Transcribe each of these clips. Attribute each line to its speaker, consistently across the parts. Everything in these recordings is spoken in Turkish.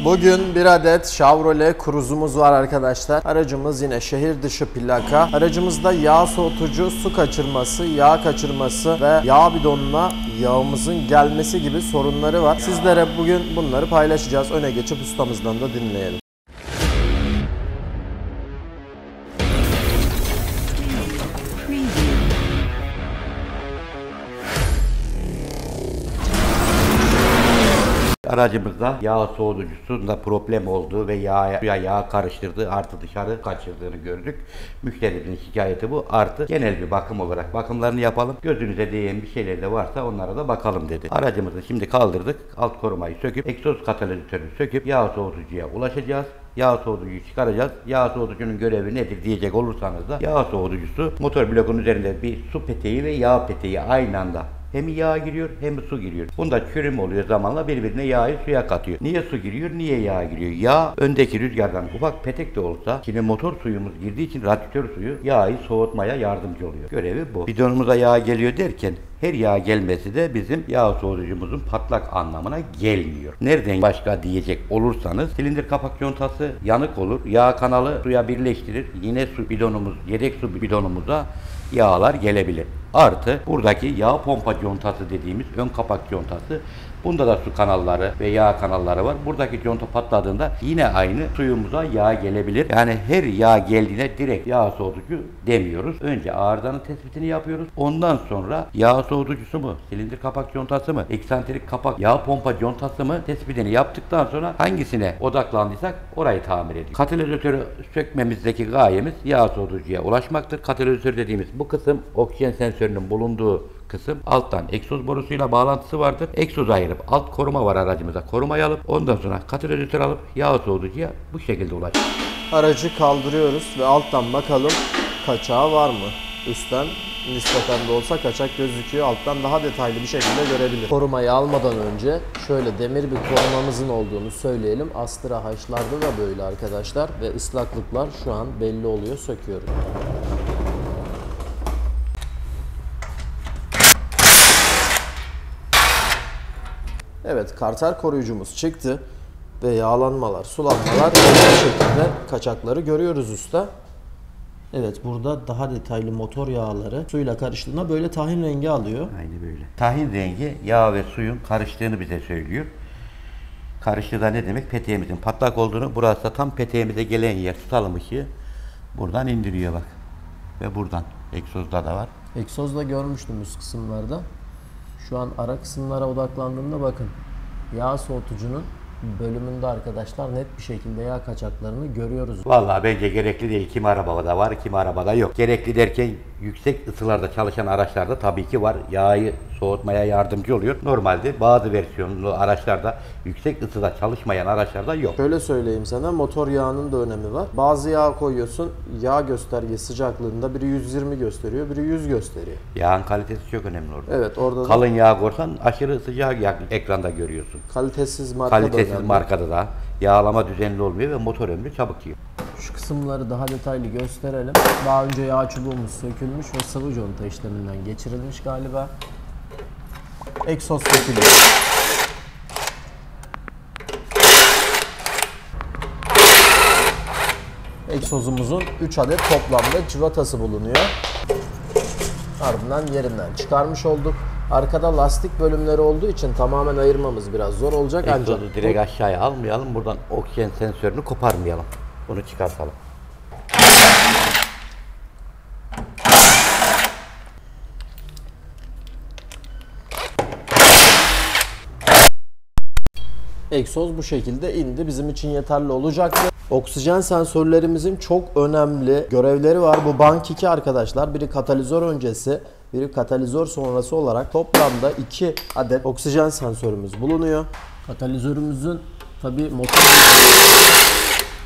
Speaker 1: Bugün bir adet Chevrolet Cruze'umuz var arkadaşlar. Aracımız yine şehir dışı plaka. Aracımızda yağ soğutucu, su kaçırması, yağ kaçırması ve yağ bidonuna yağımızın gelmesi gibi sorunları var. Sizlere bugün bunları paylaşacağız. Öne geçip ustamızdan da dinleyelim.
Speaker 2: Aracımızda yağ soğutucusunda problem olduğu ve yağ karıştırdığı artı dışarı kaçırdığını gördük. Müşterimizin şikayeti bu. Artı genel bir bakım olarak bakımlarını yapalım. Gözünüze değen bir şeyler de varsa onlara da bakalım dedi. Aracımızı şimdi kaldırdık. Alt korumayı söküp egzoz katalizörünü söküp yağ soğutucuya ulaşacağız. Yağ soğutucuyu çıkaracağız. Yağ soğutucunun görevi nedir diyecek olursanız da yağ soğutucusu motor blokunun üzerinde bir su peteği ve yağ peteği aynı anda hem yağ giriyor hem su giriyor. Bunda çürüm oluyor, zamanla birbirine yağı suya katıyor. Niye su giriyor, niye yağ giriyor? Yağ öndeki rüzgardan ufak petek de olsa, şimdi motor suyumuz girdiği için radyatör suyu yağı soğutmaya yardımcı oluyor. Görevi bu. Bidonumuza yağ geliyor derken her yağ gelmesi de bizim yağ soğutucumuzun patlak anlamına gelmiyor. Nereden başka diyecek olursanız silindir kapak contası yanık olur. Yağ kanalı suya birleştirir. Yine su bidonumuz, yedek su bidonumuza yağlar gelebilir. Artı buradaki yağ pompa contası dediğimiz ön kapak contası. Bunda da su kanalları ve yağ kanalları var. Buradaki conta patladığında yine aynı suyumuza yağ gelebilir. Yani her yağ geldiğine direkt yağ soğutucu demiyoruz. Önce arızanın tespitini yapıyoruz. Ondan sonra yağ soğutucusu mu, silindir kapak contası mı, eksantrik kapak yağ pompa contası mı tespitini yaptıktan sonra hangisine odaklandıysak orayı tamir ediyoruz. Katalizörü sökmemizdeki gayemiz yağ soğutucuya ulaşmaktır. Katalizör dediğimiz bu kısım oksijen sensörünün bulunduğu kısım, alttan egzoz borusuyla bağlantısı vardır. Egzoz ayırıp alt koruma var aracımıza. Korumayı alıp ondan sonra katalizör alıp yağ soğutucuya bu şekilde ulaşır.
Speaker 1: Aracı kaldırıyoruz ve alttan bakalım kaçağı var mı? Üstten nispeten de olsa kaçak gözüküyor. Alttan daha detaylı bir şekilde görebilir. Korumayı almadan önce şöyle demir bir korumamızın olduğunu söyleyelim. Astra haşlarda da böyle arkadaşlar ve ıslaklıklar şu an belli oluyor. Söküyorum. Evet, karter koruyucumuz çıktı ve yağlanmalar, sulanmalar bu şekilde kaçakları görüyoruz usta. Evet, burada daha detaylı motor yağları suyla karıştığında böyle tahin rengi alıyor.
Speaker 2: Aynı böyle. Tahin rengi yağ ve suyun karıştığını bize söylüyor. Karıştığı da ne demek? Peteğimizin patlak olduğunu, burası da tam peteğimize gelen yer, tutalım ışığı. Buradan indiriyor bak. Ve buradan. Egzozda da var.
Speaker 1: Egzozda görmüştüm üst kısımlarda. Şu an ara kısımlara odaklandığımda bakın. Yağ soğutucunun bölümünde arkadaşlar net bir şekilde yağ kaçaklarını görüyoruz.
Speaker 2: Vallahi bence gerekli değil. Kimi arabada var, kimi arabada yok. Gerekli derken yüksek ısılarda çalışan araçlarda tabii ki var. Yağı soğutmaya yardımcı oluyor. Normalde bazı versiyonlu araçlarda yüksek ısıda çalışmayan araçlarda yok.
Speaker 1: Şöyle söyleyeyim sana, motor yağının da önemi var. Bazı yağ koyuyorsun, yağ gösterge sıcaklığında biri 120 gösteriyor, biri 100 gösteriyor.
Speaker 2: Yağın kalitesi çok önemli orada.
Speaker 1: Evet, orada
Speaker 2: kalın yağ korsan aşırı sıcak ekranda görüyorsun.
Speaker 1: Kalitesiz
Speaker 2: markada da yağlama düzenli olmuyor ve motor ömrü çabuk yiyor.
Speaker 1: Şu kısımları daha detaylı gösterelim. Daha önce yağ çubuğumuz sökülmüş ve sıvı conta işleminden geçirilmiş galiba. Egzoz sökülüyor. Egzozumuzun 3 adet toplamda civatası bulunuyor. Ardından yerinden çıkarmış olduk. Arkada lastik bölümleri olduğu için tamamen ayırmamız biraz zor olacak.
Speaker 2: Egzozu direkt aşağıya almayalım. Buradan oksijen sensörünü koparmayalım. Bunu çıkartalım.
Speaker 1: Egzoz bu şekilde indi. Bizim için yeterli olacaktı. Oksijen sensörlerimizin çok önemli görevleri var. Bu Bank 2 arkadaşlar. Biri katalizör öncesi, biri katalizör sonrası olarak toplamda 2 adet oksijen sensörümüz bulunuyor. Katalizörümüzün tabi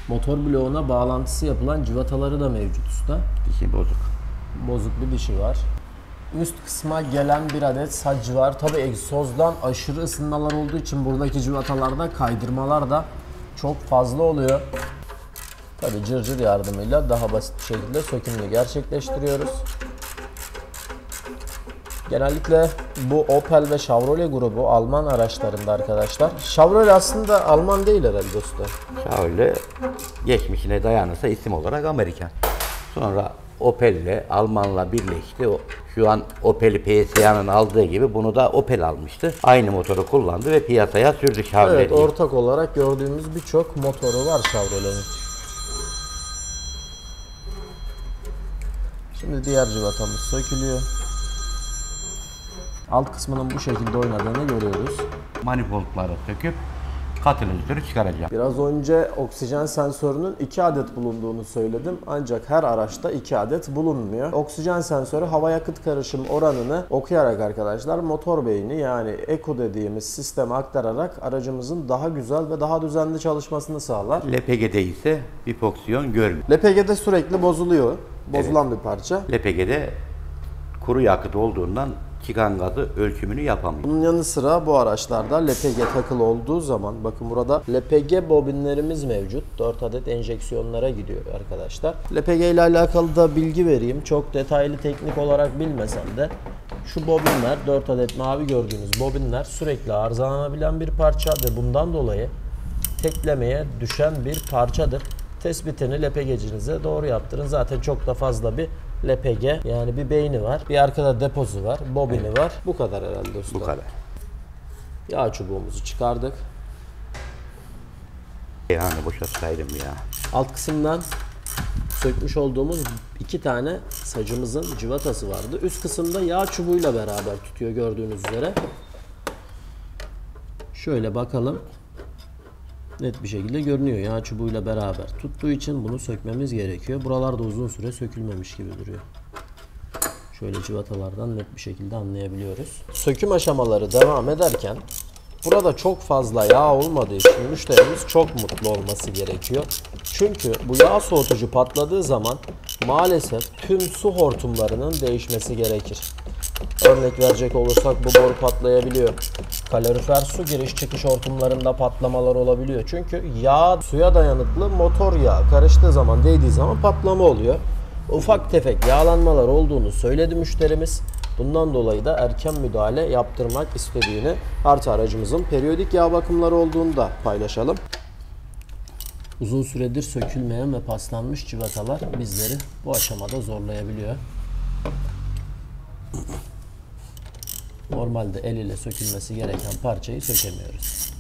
Speaker 1: motor bloğuna bağlantısı yapılan civataları da mevcut usta.
Speaker 2: Dişi bozuk.
Speaker 1: Bozuk bir dişi var. Üst kısma gelen bir adet sac var. Tabi egzozdan aşırı ısınmalar olduğu için buradaki civatalarda kaydırmalar da çok fazla oluyor. Tabi cırcır yardımıyla daha basit bir şekilde sökümünü gerçekleştiriyoruz. Genellikle bu Opel ve Chevrolet grubu Alman araçlarında arkadaşlar. Chevrolet aslında Alman değil herhalde usta.
Speaker 2: Şöyle geçmişine dayanırsa isim olarak Amerikan. Sonra Opel ile Almanla birleşti. Şu an Opel'i PSA'nın aldığı gibi bunu da Opel almıştı. Aynı motoru kullandı ve piyasaya sürdü Chevrolet.
Speaker 1: Evet, ortak olarak gördüğümüz birçok motoru var Chevrolet'in. Şimdi diğer cıvatamız sökülüyor. Alt kısmının bu şekilde oynadığını görüyoruz.
Speaker 2: Manifoldları söküp katalizörü çıkaracağım.
Speaker 1: Biraz önce oksijen sensörünün 2 adet bulunduğunu söyledim. Ancak her araçta 2 adet bulunmuyor. Oksijen sensörü hava yakıt karışım oranını okuyarak arkadaşlar motor beyni yani ECU dediğimiz sisteme aktararak aracımızın daha güzel ve daha düzenli çalışmasını sağlar.
Speaker 2: LPG'de ise bir fonksiyon görmüyor.
Speaker 1: LPG'de sürekli bozuluyor. Bozulan bir parça.
Speaker 2: LPG'de kuru yakıt olduğundan çıkan gazı ölçümünü yapamıyor.
Speaker 1: Bunun yanı sıra bu araçlarda LPG takılı olduğu zaman bakın burada LPG bobinlerimiz mevcut. 4 adet enjeksiyonlara gidiyor arkadaşlar. LPG ile alakalı da bilgi vereyim. Çok detaylı teknik olarak bilmesem de şu bobinler 4 adet mavi gördüğünüz bobinler sürekli arızalanabilen bir parça ve bundan dolayı teklemeye düşen bir parçadır. Tespitini LPG'cinize doğru yaptırın. Zaten çok da fazla bir LPG yani bir beyni var. Bir arkada deposu var. Bobini var. Bu kadar herhalde usta.
Speaker 2: Bu kadar.
Speaker 1: Yağ çubuğumuzu çıkardık.
Speaker 2: Yani boşaltsaydım ya.
Speaker 1: Alt kısımdan sökmüş olduğumuz 2 tane sacımızın cıvatası vardı. Üst kısımda yağ çubuğuyla beraber tutuyor gördüğünüz üzere. Şöyle bakalım. Net bir şekilde görünüyor yağ çubuğuyla beraber tuttuğu için bunu sökmemiz gerekiyor. Buralarda uzun süre sökülmemiş gibi duruyor. Şöyle cıvatalardan net bir şekilde anlayabiliyoruz. Söküm aşamaları devam ederken burada çok fazla yağ olmadığı için müşterimiz çok mutlu olması gerekiyor. Çünkü bu yağ soğutucu patladığı zaman maalesef tüm su hortumlarının değişmesi gerekir. Örnek verecek olursak bu boru patlayabiliyor. Kalorifer su giriş çıkış hortumlarında patlamalar olabiliyor. Çünkü yağ suya dayanıklı motor yağı karıştığı zaman değdiği zaman patlama oluyor. Ufak tefek yağlanmalar olduğunu söyledi müşterimiz. Bundan dolayı da erken müdahale yaptırmak istediğini artı aracımızın periyodik yağ bakımları olduğunu da paylaşalım. Uzun süredir sökülmeyen ve paslanmış cıvatalar bizleri bu aşamada zorlayabiliyor. Normalde el ile sökülmesi gereken parçayı sökemiyoruz.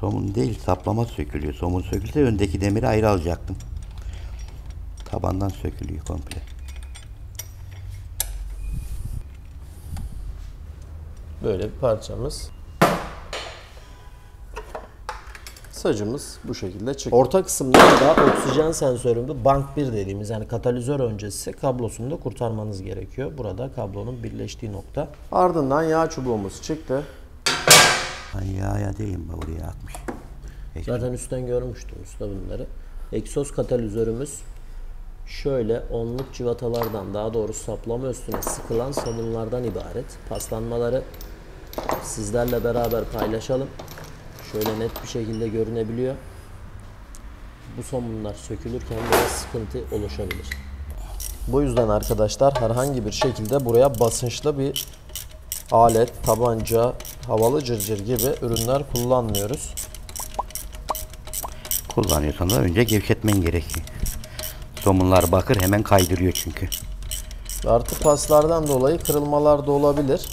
Speaker 2: Somun değil, saplama sökülüyor. Somun sökülse öndeki demiri ayrı alacaktım. Tabandan sökülüyor komple.
Speaker 1: Böyle bir parçamız. Sacımız bu şekilde çıktı. Orta kısımdan da oksijen sensörünü bank 1 dediğimiz yani katalizör öncesi kablosunu da kurtarmanız gerekiyor. Burada kablonun birleştiği nokta. Ardından yağ çubuğumuz çıktı.
Speaker 2: Ya değil mi? Oraya atmış.
Speaker 1: Zaten üstten görmüştüm usta bunları. Egzoz katalizörümüz şöyle onluk cıvatalardan daha doğrusu saplama üstüne sıkılan somunlardan ibaret. Paslanmaları sizlerle beraber paylaşalım. Şöyle net bir şekilde görünebiliyor. Bu somunlar sökülürken biraz sıkıntı oluşabilir. Bu yüzden arkadaşlar herhangi bir şekilde buraya basınçlı bir alet, tabanca, havalı cırcır gibi ürünler kullanmıyoruz.
Speaker 2: Kullanıyorsan da önce gevşetmen gerekiyor. Somunlar bakır hemen kaydırıyor çünkü.
Speaker 1: Artı paslardan dolayı kırılmalar da olabilir.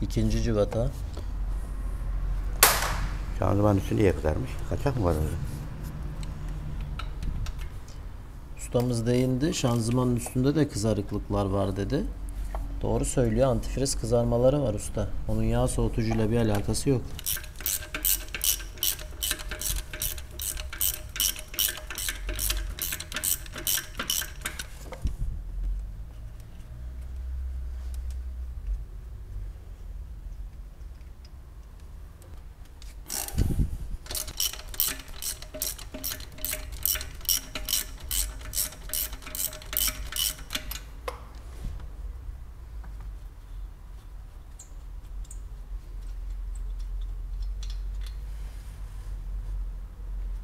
Speaker 1: İkinci cıvata.
Speaker 2: Şanzıman üstü niye kızarmış? Kaçak mı var orada?
Speaker 1: Ustamız değindi. Şanzımanın üstünde de kızarıklıklar var dedi. Doğru söylüyor. Antifriz kızarmaları var usta. Onun yağ soğutucuyla bir alakası yok.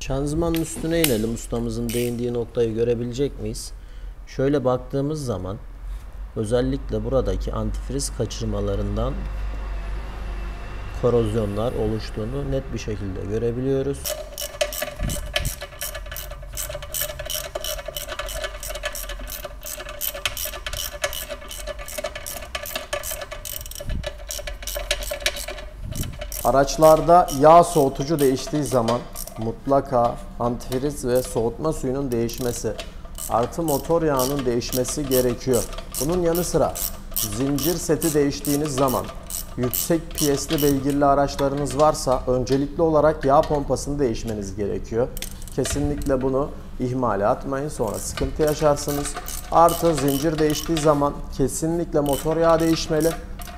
Speaker 1: Şanzımanın üstüne inelim. Ustamızın değindiği noktayı görebilecek miyiz? Şöyle baktığımız zaman özellikle buradaki antifriz kaçırmalarından korozyonlar oluştuğunu net bir şekilde görebiliyoruz. Araçlarda yağ soğutucu değiştiği zaman mutlaka antifriz ve soğutma suyunun değişmesi artı motor yağının değişmesi gerekiyor. Bunun yanı sıra zincir seti değiştiğiniz zaman yüksek piyesli beygirli araçlarınız varsa öncelikli olarak yağ pompasını değişmeniz gerekiyor. Kesinlikle bunu ihmale atmayın, sonra sıkıntı yaşarsınız. Artı zincir değiştiği zaman kesinlikle motor yağı değişmeli.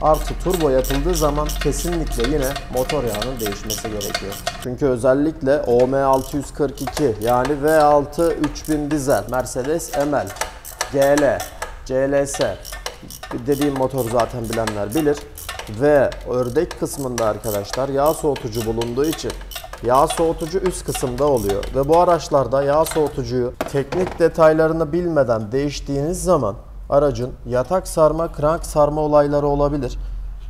Speaker 1: Artı turbo yapıldığı zaman kesinlikle yine motor yağının değişmesi gerekiyor. Çünkü özellikle OM642 yani V6 3000 dizel, Mercedes ML, GL, CLS dediğim motor zaten bilenler bilir. Ve ördek kısmında arkadaşlar yağ soğutucu bulunduğu için yağ soğutucu üst kısımda oluyor. Ve bu araçlarda yağ soğutucuyu teknik detaylarını bilmeden değiştiğiniz zaman aracın yatak sarma, krank sarma olayları olabilir.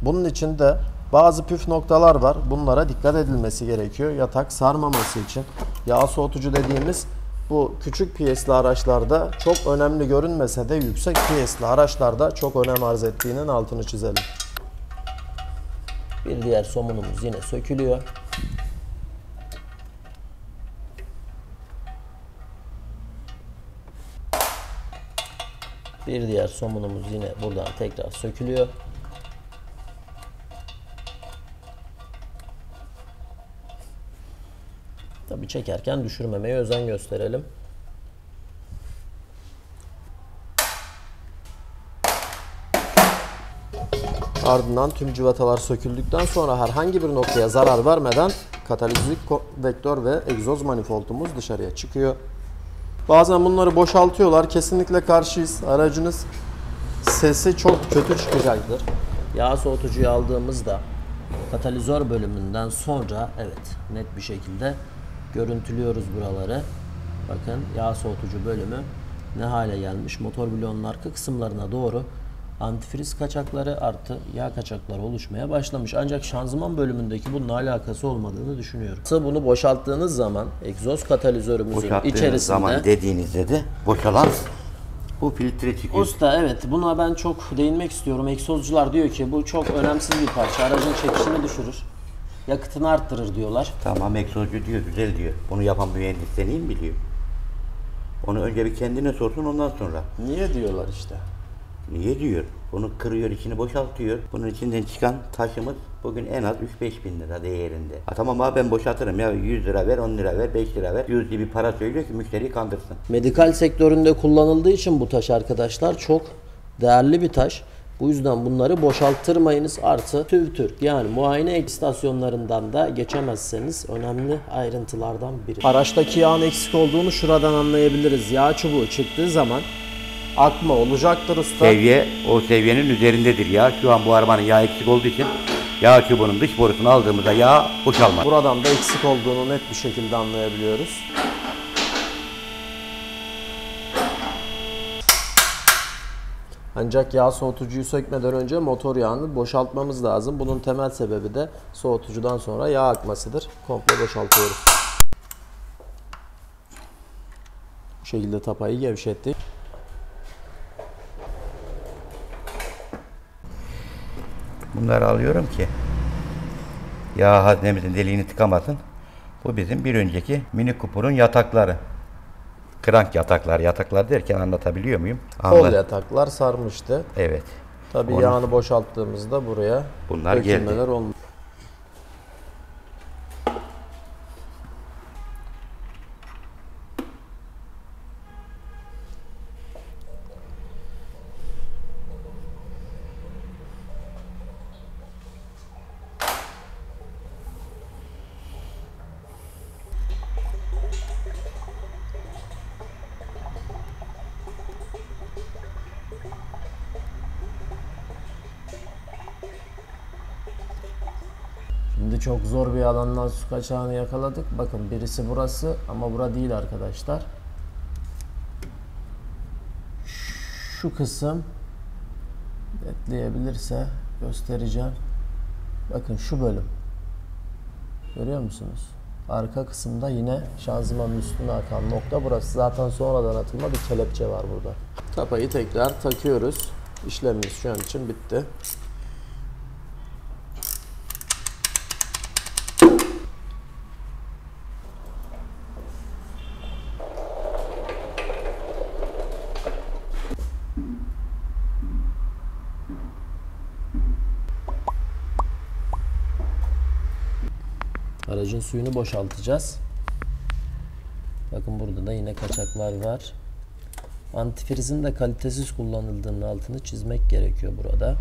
Speaker 1: Bunun için de bazı püf noktalar var. Bunlara dikkat edilmesi gerekiyor. Yatak sarmaması için yağ soğutucu dediğimiz bu küçük piyesli araçlarda çok önemli görünmese de yüksek piyesli araçlarda çok önem arz ettiğinin altını çizelim. Bir diğer somunumuz yine sökülüyor. Bir diğer somunumuz yine buradan tekrar sökülüyor. Tabii çekerken düşürmemeye özen gösterelim. Ardından tüm cıvatalar söküldükten sonra herhangi bir noktaya zarar vermeden katalitik vektör ve egzoz manifoldumuz dışarıya çıkıyor. Bazen bunları boşaltıyorlar. Kesinlikle karşıyız. Aracınız sesi çok kötü çıkacaktır. Yağ soğutucuyu aldığımızda katalizör bölümünden sonra evet net bir şekilde görüntülüyoruz buraları. Bakın yağ soğutucu bölümü ne hale gelmiş. Motor bloğunun arka kısımlarına doğru antifriz kaçakları artı yağ kaçakları oluşmaya başlamış. Ancak şanzıman bölümündeki bununla alakası olmadığını düşünüyorum. Bunu boşalttığınız zaman egzoz katalizörümüzün içerisinde
Speaker 2: zaman dediğinizde de boşalan bu filtre çıkıyor.
Speaker 1: Usta evet buna ben çok değinmek istiyorum. Egzozcular diyor ki bu çok önemsiz bir parça. Aracın çekişini düşürür. Yakıtını arttırır diyorlar.
Speaker 2: Tamam egzozcu diyor, güzel diyor. Bunu yapan mühendis seni mi biliyor? Onu önce bir kendine sorsun ondan sonra.
Speaker 1: Niye diyorlar işte.
Speaker 2: Niye diyor? Bunu kırıyor, içini boşaltıyor. Bunun içinden çıkan taşımız bugün en az 3-5 bin lira değerinde. Ha tamam abi ben boşaltırım ya 100 lira ver, 10 lira ver, 5 lira ver. Cüzi bir para söylüyor ki müşteriyi kandırsın.
Speaker 1: Medikal sektöründe kullanıldığı için bu taş arkadaşlar çok değerli bir taş. Bu yüzden bunları boşalttırmayınız. Artı TÜV yani muayene istasyonlarından da geçemezseniz önemli ayrıntılardan biri. Araçtaki yağın eksik olduğunu şuradan anlayabiliriz. Yağ çubuğu çıktığı zaman akma olacaktır usta.
Speaker 2: Seviye o seviyenin üzerindedir ya. Şu an bu arabanın yağ eksik olduğu için yağ çubuğunun dış borusunu aldığımızda yağ boşalmaz.
Speaker 1: Buradan da eksik olduğunu net bir şekilde anlayabiliyoruz. Ancak yağ soğutucuyu sökmeden önce motor yağını boşaltmamız lazım. Bunun temel sebebi de soğutucudan sonra yağ akmasıdır. Komple boşaltıyoruz. Bu şekilde tapayı gevşettik.
Speaker 2: Bunları alıyorum ki yağ haznemizin deliğini tıkamasın. Bu bizim bir önceki Mini Cooper'un yatakları. Krank yataklar. Yataklar derken anlatabiliyor muyum?
Speaker 1: Kol yataklar sarmıştı.
Speaker 2: Evet.
Speaker 1: Tabii yağını boşalttığımızda buraya
Speaker 2: bunlar geldi.
Speaker 1: olmuş. çok zor bir alandan su kaçağını yakaladık. Bakın birisi burası ama bura değil arkadaşlar. Şu kısım netleyebilirse göstereceğim. Bakın şu bölüm. Görüyor musunuz? Arka kısımda yine şanzımanın üstüne akan nokta burası. Zaten sonradan atılma bir kelepçe var burada. Tapayı tekrar takıyoruz. İşlemimiz şu an için bitti. Aracın suyunu boşaltacağız. Bakın burada da yine kaçaklar var. Antifrizin de kalitesiz kullanıldığının altını çizmek gerekiyor burada.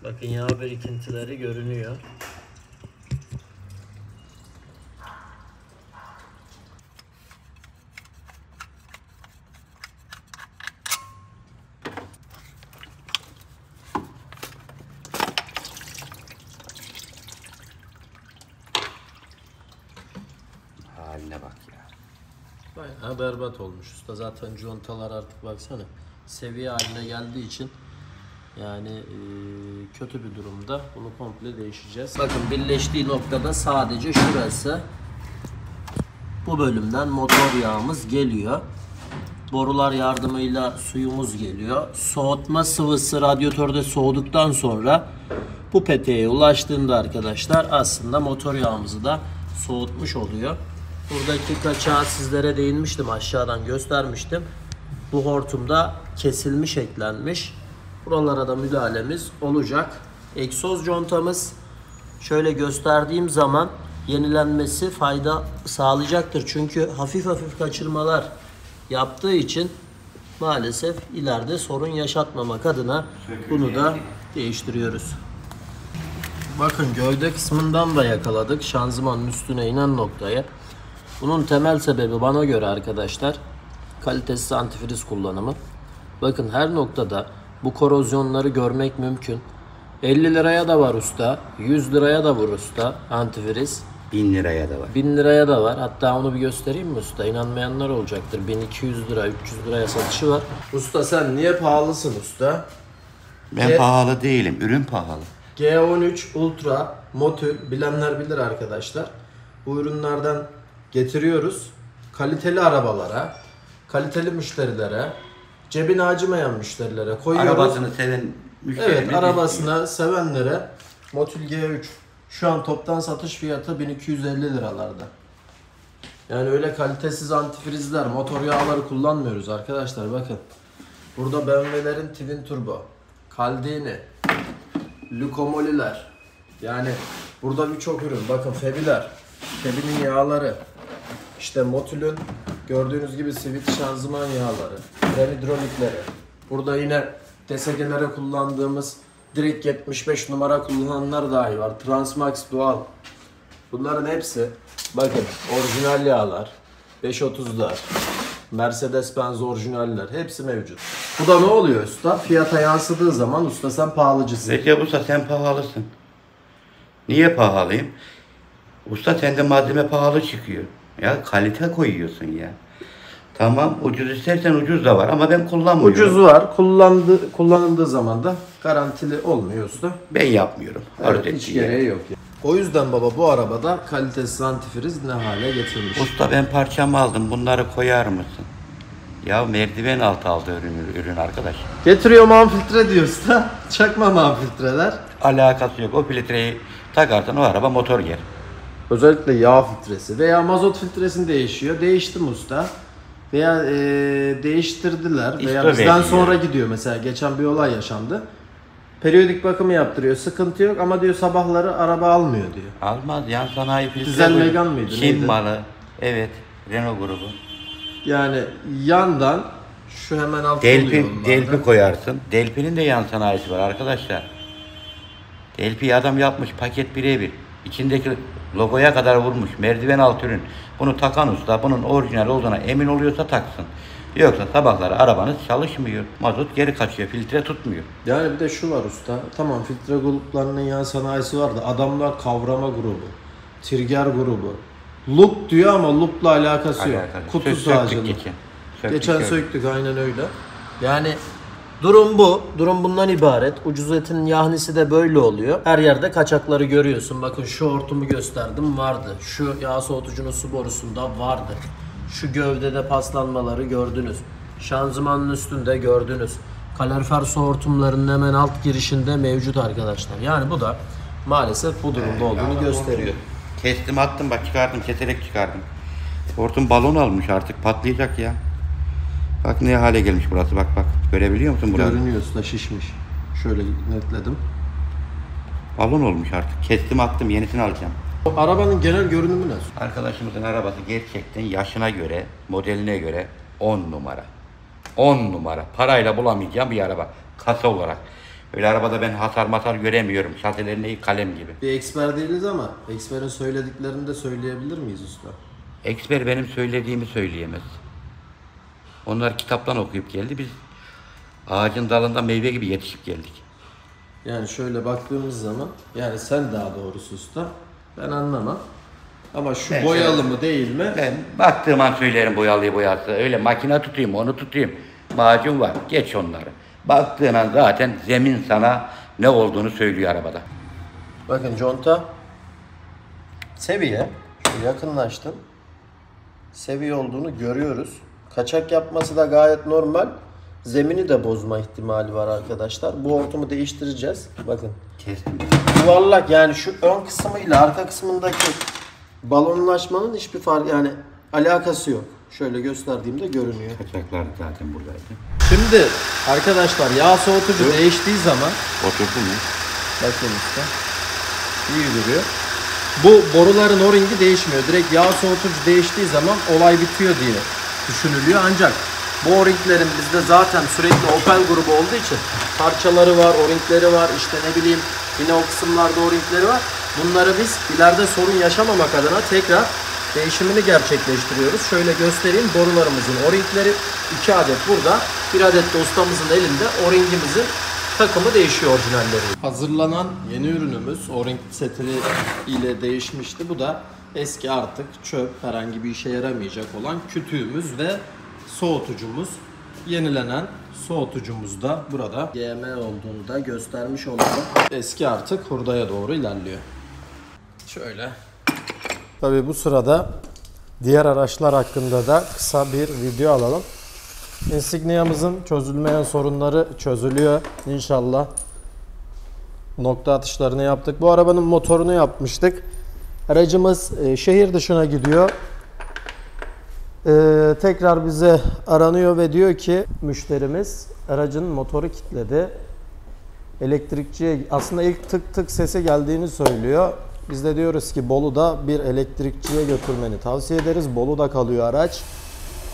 Speaker 1: Bakın yağ birikintileri görünüyor.
Speaker 2: Haline bak ya.
Speaker 1: Bayağı berbat olmuş usta. Zaten contalar artık baksana seviye haline geldiği için yani kötü bir durumda. Bunu komple değişeceğiz. Bakın birleştiği noktada sadece şurası. Bu bölümden motor yağımız geliyor. Borular yardımıyla suyumuz geliyor. Soğutma sıvısı radyatörde soğuduktan sonra bu peteğe ulaştığında arkadaşlar aslında motor yağımızı da soğutmuş oluyor. Buradaki kaçağı sizlere değinmiştim, aşağıdan göstermiştim. Bu hortumda kesilmiş, eklenmiş. Buralara da müdahalemiz olacak. Egzoz contamız şöyle gösterdiğim zaman yenilenmesi fayda sağlayacaktır. Çünkü hafif hafif kaçırmalar yaptığı için maalesef ileride sorun yaşatmamak adına bunu da değiştiriyoruz. Bakın gövde kısmından da yakaladık şanzımanın üstüne inen noktaya. Bunun temel sebebi bana göre arkadaşlar kalitesiz antifriz kullanımı. Bakın her noktada bu korozyonları görmek mümkün. 50 liraya da var usta, 100 liraya da var usta antifriz.
Speaker 2: 1000 liraya da var.
Speaker 1: 1000 liraya da var. Hatta onu bir göstereyim mi usta? İnanmayanlar olacaktır. 1200 lira, 300 liraya satışı var. Usta sen niye pahalısın usta?
Speaker 2: Ben pahalı değilim, ürün pahalı.
Speaker 1: G13 Ultra Motul bilenler bilir arkadaşlar. Bu ürünlerden getiriyoruz. Kaliteli arabalara, kaliteli müşterilere, cebine acımayan müşterilere koyuyoruz.
Speaker 2: Arabasını seven müşterimiz.
Speaker 1: Evet, arabasını sevenlere Motul G3 şu an toptan satış fiyatı 1250 liralarda. Yani öyle kalitesiz antifrizler, motor yağları kullanmıyoruz arkadaşlar. Bakın. Burada BMW'lerin Twin Turbo, Caldini, Lucomoli'ler. Yani burada birçok ürün. Bakın Febi'ler, Febi'nin yağları. İşte Motul'ün gördüğünüz gibi Switch şanzıman yağları, fren hidrolikleri. Burada yine DSG'lere kullandığımız direkt 75 numara kullananlar dahi var. Transmax Dual. Bunların hepsi bakın orijinal yağlar, 530'lar, Mercedes-Benz orijinaller hepsi mevcut. Bu da ne oluyor usta? Fiyata yansıdığı zaman usta sen pahalıcısın.
Speaker 2: Recep Usta sen pahalısın. Niye pahalıyım? Usta sende malzeme pahalı çıkıyor. Ya kalite koyuyorsun ya. Tamam ucuz istersen ucuz da var ama ben kullanmıyorum.
Speaker 1: Ucuz var. Kullanıldığı zaman da garantili olmuyor usta.
Speaker 2: Ben yapmıyorum.
Speaker 1: Evet, hiç gereği yok. Yani. O yüzden baba bu arabada kalitesiz antifriz ne hale getirilmiş.
Speaker 2: Usta ben parçamı aldım. Bunları koyar mısın? Ya merdiven altı aldı ürün arkadaş.
Speaker 1: Getiriyorum amfiltre diyor usta. Çakmam amfiltreler.
Speaker 2: Alakası yok. O filtreyi takarsan o araba motor yer.
Speaker 1: Özellikle yağ filtresi veya mazot filtresini değişiyor. Değiştim usta. Veya değiştirdiler veya
Speaker 2: İşte
Speaker 1: bizden
Speaker 2: belli
Speaker 1: sonra gidiyor mesela. Geçen bir olay yaşandı. Periyodik bakımı yaptırıyor. Sıkıntı yok ama diyor sabahları araba almıyor diyor.
Speaker 2: Almaz. Yan sanayi filtre.
Speaker 1: Dizel Megane mıydı,
Speaker 2: Çin
Speaker 1: neydi?
Speaker 2: malı. Evet. Renault grubu.
Speaker 1: Yani yandan şu hemen altta oluyor onlarda.
Speaker 2: Delpi koyarsın. Delpi'nin de yan sanayisi var arkadaşlar. Delpi'yi adam yapmış paket birebir. İçindeki logoya kadar vurmuş. Merdiven altı ürün. Bunu takan usta bunun orijinal olduğuna emin oluyorsa taksın. Yoksa sabahları arabanız çalışmıyor. Mazot geri kaçıyor. Filtre tutmuyor.
Speaker 1: Yani bir de şu var usta. Tamam filtre gruplarının yan sanayisi var da adamlar kavrama grubu, trigger grubu. Loop diyor ama loop'la alakası yok. Kutu sadece. Geçen söktük aynen öyle. Yani durum bu. Durum bundan ibaret. Ucuz etin yahnisi de böyle oluyor. Her yerde kaçakları görüyorsun. Bakın şu hortumu gösterdim vardı. Şu yağ soğutucunun su borusunda vardı. Şu gövdede paslanmaları gördünüz. Şanzımanın üstünde gördünüz. Kalorifer su hortumlarının hemen alt girişinde mevcut arkadaşlar. Yani bu da maalesef bu durumda olduğunu gösteriyor.
Speaker 2: Kestim attım bak çıkardım keserek çıkardım. Hortum balon almış artık patlayacak ya. Bak ne hale gelmiş burası bak bak. Görebiliyor musun burayı?
Speaker 1: Görünüyor usta şişmiş. Şöyle netledim.
Speaker 2: Balon olmuş artık. Kestim attım yenisini alacağım.
Speaker 1: O arabanın genel görünümü nasıl?
Speaker 2: Arkadaşımızın arabası gerçekten yaşına göre, modeline göre 10 numara. 10 numara. Parayla bulamayacağım bir araba. Kasa olarak. Öyle arabada ben hasar göremiyorum. Şasilerini kalem gibi.
Speaker 1: Bir eksper değiliz ama eksperin söylediklerini de söyleyebilir miyiz usta?
Speaker 2: Eksper benim söylediğimi söyleyemez. Onlar kitaptan okuyup geldi. Biz ağacın dalında meyve gibi yetişip geldik.
Speaker 1: Yani şöyle baktığımız zaman yani sen daha doğrusu usta ben anlamam. Ama şu
Speaker 2: Ben
Speaker 1: boyalı mı değil mi?
Speaker 2: Ben baktığım an söylerim boyalıyı boyası. Öyle makine tutayım onu tutayım. Macun var geç onları. Baktığın an zaten zemin sana ne olduğunu söylüyor arabada.
Speaker 1: Bakın conta seviye. Şu yakınlaştım. Seviye olduğunu görüyoruz. Kaçak yapması da gayet normal. Zemini de bozma ihtimali var arkadaşlar. Bu hortumu değiştireceğiz. Bakın.
Speaker 2: Kestim.
Speaker 1: Yuvarlak yani şu ön kısmıyla arka kısmındaki balonlaşmanın hiçbir fark yani alakası yok. Şöyle gösterdiğimde görünüyor.
Speaker 2: Kaçaklar zaten buradaydı.
Speaker 1: Şimdi arkadaşlar yağ soğutucu değiştiği zaman
Speaker 2: Oturdu mu?
Speaker 1: bakın usta iyi duruyor. Bu boruların o-ringi değişmiyor. Direkt yağ soğutucu değiştiği zaman olay bitiyor diye düşünülüyor. Ancak bu o-ringlerin bizde zaten sürekli Opel grubu olduğu için parçaları var, o-ringleri var, işte ne bileyim yine o kısımlarda o-ringleri var. Bunları biz ileride sorun yaşamamak adına tekrar değişimini gerçekleştiriyoruz. Şöyle göstereyim borularımızın o-ringleri 2 adet burada, 1 adet de ustamızın elinde o-ringimizin takımı değişiyor orijinalleri. Hazırlanan yeni ürünümüz o-ring seti ile değişmişti. Bu da eski artık çöp herhangi bir işe yaramayacak olan kütüğümüz ve soğutucumuz. Yenilenen soğutucumuz da burada. GM olduğunu da göstermiş olalım. Eski artık hurdaya doğru ilerliyor. Şöyle. Tabii bu sırada diğer araçlar hakkında da kısa bir video alalım. Insignia'mızın çözülmeyen sorunları çözülüyor inşallah. Nokta atışlarını yaptık. Bu arabanın motorunu yapmıştık. Aracımız şehir dışına gidiyor. Tekrar bize aranıyor ve diyor ki müşterimiz aracın motoru kilitledi. Elektrikçiye aslında ilk tık tık sesi geldiğini söylüyor. Biz de diyoruz ki Bolu'da bir elektrikçiye götürmeni tavsiye ederiz. Bolu'da kalıyor araç.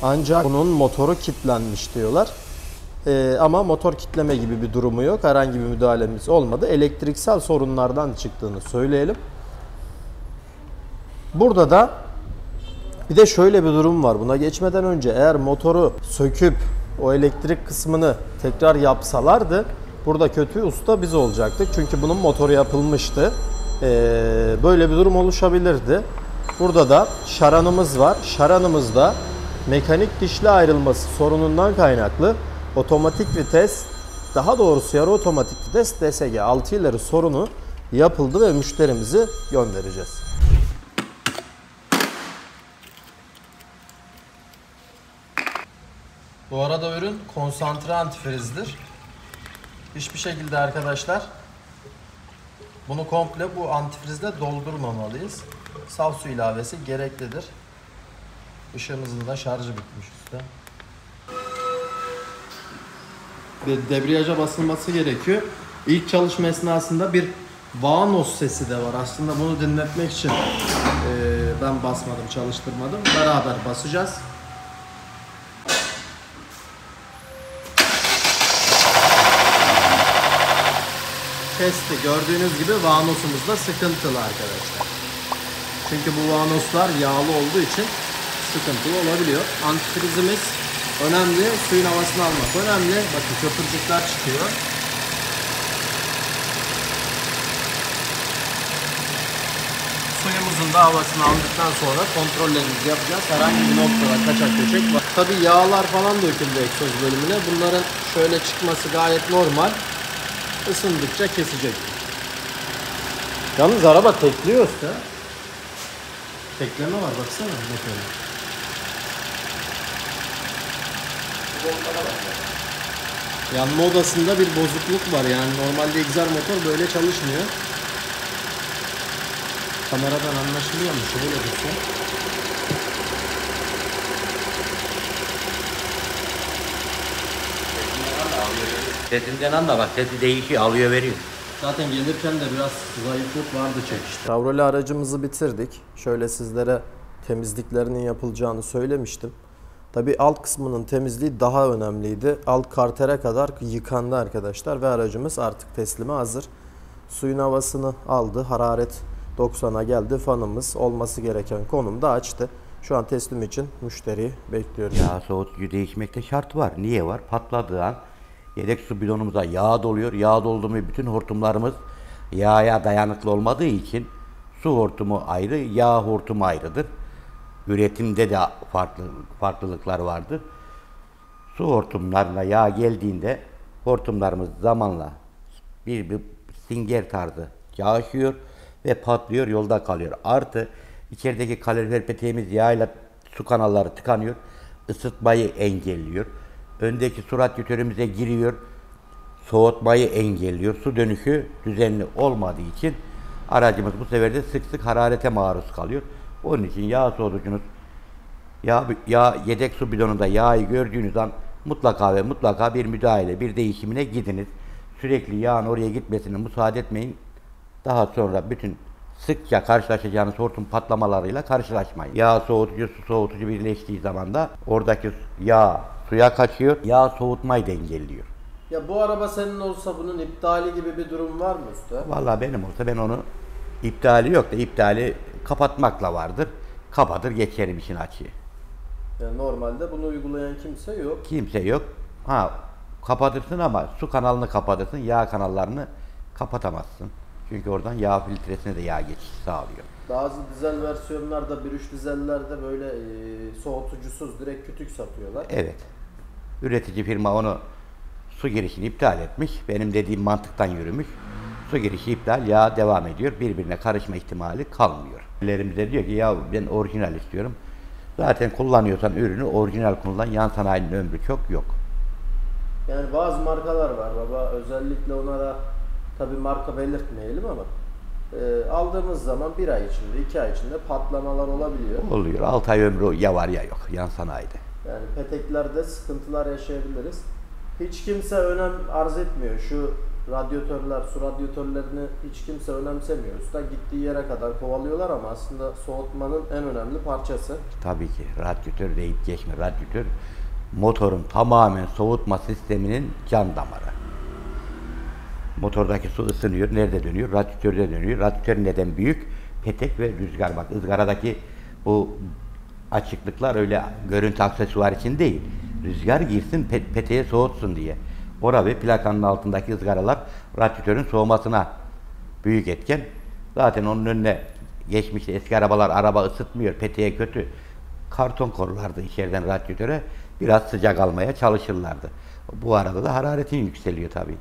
Speaker 1: Ancak bunun motoru kilitlenmiş diyorlar. Ama motor kilitleme gibi bir durumu yok. Herhangi bir müdahalemiz olmadı. Elektriksel sorunlardan çıktığını söyleyelim. Burada da bir de şöyle bir durum var. Buna geçmeden önce eğer motoru söküp o elektrik kısmını tekrar yapsalardı burada kötü usta biz olacaktık. Çünkü bunun motoru yapılmıştı. Böyle bir durum oluşabilirdi. Burada da şaranımız var. Şaranımızda mekanik dişli ayrılması sorunundan kaynaklı otomatik vites, daha doğrusu yarı otomatik vites DSG 6 ileri sorunu yapıldı ve müşterimizi göndereceğiz. Bu arada ürün konsantre antifrizdir. Hiçbir şekilde arkadaşlar bunu komple bu antifrizle doldurmamalıyız. Saf su ilavesi gereklidir. Işığımızın da şarjı bitmiş usta. Debriyaja basılması gerekiyor. İlk çalışma esnasında bir vanos sesi de var. Aslında bunu dinletmek için ben basmadım, çalıştırmadım. Beraber basacağız. Kesti. Gördüğünüz gibi vanosumuz da sıkıntılı arkadaşlar. Çünkü bu vanoslar yağlı olduğu için sıkıntılı olabiliyor. Antifrizimiz önemli. Suyun havasını almak önemli. Bakın köpürcükler çıkıyor. Suyumuzun da havasını aldıktan sonra kontrollerimizi yapacağız. Herhangi bir noktada kaçak göçek var. Tabi yağlar falan döküldü egzoz bölümüne. Bunların şöyle çıkması gayet normal. Isındıkça kesecek. Yalnız araba tekliyor usta. Tekleme var baksana motorun. Yanma odasında bir bozukluk var, yani normalde egzar motor böyle çalışmıyor. Kameradan anlaşılıyor mu? Şöyle dursun.
Speaker 2: Sesinden anla bak, sesi değişiyor, alıyor veriyor.
Speaker 1: Zaten gelirken de biraz zayıflık vardı çekişte. Chevrolet aracımızı bitirdik. Şöyle sizlere temizliklerinin yapılacağını söylemiştim. Tabii alt kısmının temizliği daha önemliydi. Alt kartere kadar yıkandı arkadaşlar ve aracımız artık teslime hazır. Suyun havasını aldı. Hararet 90'a geldi. Fanımız olması gereken konumda açtı. Şu an teslim için müşteriyi bekliyoruz.
Speaker 2: Yağ soğutucu değişmekte şart var. Niye var? Patladığı an yedek su bidonumuza yağ doluyor. Yağ doldu mu bütün hortumlarımız yağa dayanıklı olmadığı için su hortumu ayrı, yağ hortumu ayrıdır. Üretimde de farklılıklar vardır. Su hortumlarına yağ geldiğinde hortumlarımız zamanla bir singer tarzı yağışıyor ve patlıyor, yolda kalıyor. Artı içerideki kalorifer peteğimiz yağıyla su kanalları tıkanıyor, ısıtmayı engelliyor. Öndeki su radyatörümüze giriyor, soğutmayı engelliyor. Su dönüşü düzenli olmadığı için aracımız bu sefer de sık sık hararete maruz kalıyor. Onun için yağ soğutucunuz, yedek su bidonunda yağı gördüğünüz an mutlaka ve mutlaka bir müdahale, bir değişimine gidiniz. Sürekli yağın oraya gitmesine müsaade etmeyin. Daha sonra bütün sıkça karşılaşacağınız hortum patlamalarıyla karşılaşmayın. Yağ soğutucu, su soğutucu birleştiği zaman da oradaki yağ suya kaçıyor, yağ soğutmayı da engelliyor.
Speaker 1: Ya bu araba senin olsa bunun iptali gibi bir durum var mı usta?
Speaker 2: Vallahi benim olsa ben onu iptali yok da iptali kapatmakla vardır. Kapatır geçerim işin açığı.
Speaker 1: Yani normalde bunu uygulayan kimse yok.
Speaker 2: Kimse yok. Ha, kapatırsın ama su kanalını kapatırsın, yağ kanallarını kapatamazsın. Çünkü oradan yağ filtresine de yağ geçişi sağlıyor.
Speaker 1: Bazı dizel versiyonlarda, 1.3 dizellerde böyle soğutucusuz direkt kütük satıyorlar.
Speaker 2: Evet. Üretici firma onu su girişini iptal etmiş. Benim dediğim mantıktan yürümüş. Su girişi iptal, yağ devam ediyor. Birbirine karışma ihtimali kalmıyor. Ellerimize diyor ki ya ben orijinal istiyorum. Zaten kullanıyorsan ürünü orijinal kullan. Yan sanayinin ömrü çok yok.
Speaker 1: Yani bazı markalar var baba. Özellikle onlara tabi marka belirtmeyelim ama aldığımız zaman 1 ay içinde, 2 ay içinde patlamalar olabiliyor.
Speaker 2: Oluyor. 6 ay ömrü ya var ya yok yan sanayide.
Speaker 1: Yani peteklerde sıkıntılar yaşayabiliriz. Hiç kimse önem arz etmiyor. Şu radyatörler, su radyatörlerini hiç kimse önemsemiyor. Usta gittiği yere kadar kovalıyorlar ama aslında soğutmanın en önemli parçası.
Speaker 2: Tabii ki radyatör deyip geçme. Radyatör motorun tamamen soğutma sisteminin can damarı. Motordaki su ısınıyor. Nerede dönüyor? Radyatörde dönüyor. Radyatör neden büyük? Petek ve rüzgar. Bak ızgaradaki bu açıklıklar öyle görüntü aksesuar için değil. Rüzgar girsin peteği soğutsun diye. Bora ve plakanın altındaki ızgaralar radyatörün soğumasına büyük etken. Zaten onun önüne geçmişte eski arabalar araba ısıtmıyor, peteğe kötü. Karton korlardı içeriden radyatöre. Biraz sıcak almaya çalışırlardı. Bu arada da hararetin yükseliyor tabii.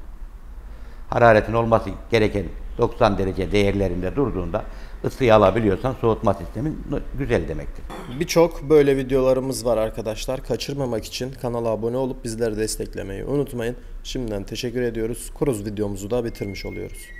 Speaker 2: Hararetin olması gereken 90 derece değerlerinde durduğunda ısıyı alabiliyorsan soğutma sistemin güzel demektir.
Speaker 1: Birçok böyle videolarımız var arkadaşlar. Kaçırmamak için kanala abone olup bizleri desteklemeyi unutmayın. Şimdiden teşekkür ediyoruz. Kruz videomuzu da bitirmiş oluyoruz.